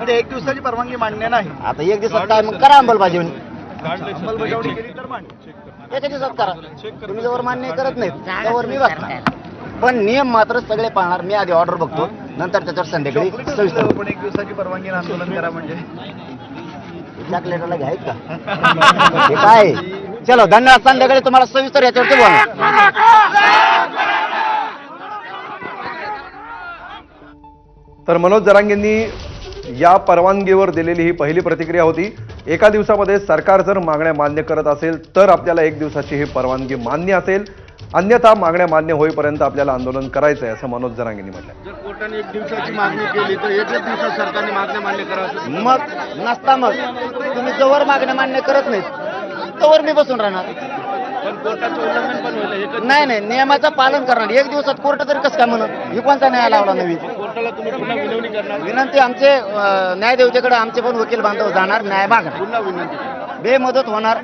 म्हणजे 1 दिवसाची परवानगी मान्य नाही. आता 1 दिवसात काय मग करा अंमलबजावणी, अंमलबजावणी केली तर मान्य. एका दिवसात करा. तुम्ही जवळ मान्य करत नाहीत त्यावर मी बसणार, पण नियम मात्र सगळे पाळणार. मी आधी ऑर्डर बघतो, नंतर त्याच्यावर संध्याकाळी सविस्तर. पण 1 दिवसाची परवानगी आंदोलन करा म्हणजे चॉकलेटला घ्यायच का हे काय. चलो धन्यवाद. संध्याकाळी तुम्हाला सविस्तर याच्यावरती बोलणार. तर मनोज जरांगेंनी या परवानगीवर दिलेली ही पहिली प्रतिक्रिया होती. एका दिवसामध्ये सरकार जर मागण्या मान्य करत असेल तर आपल्याला 1 दिवसाची ही परवानगी मान्य असेल, अन्यथा मागण्या मान्य होईपर्यंत आपल्याला आंदोलन करायचं आहे असं मनोज जरांगेंनी म्हटलं. जर कोर्टाने 1 दिवसाची मागणी केली तर 1 दिवसात सरकारने मागण्या मान्य करावं. मग नसता, मग तुम्ही जवळ मागण्या मान्य करत नाहीत तवर मी बसून राहणार. पण कोर्टाचं उल्लंघन पण होईल. नाही, नियमाचं पालन करणार. 1 दिवसात कोर्ट तरी कसं काय म्हणत. ही कोणता न्याय लावला नवीन. कोर्टाला तुम्ही पुन्हा विनवणी करणार. विनंती आमचे न्यायदेवतेकडे आमचे पण वकील बांधव जाणार, न्याय मागणार, पुन्हा विनंती बेमदत होणार.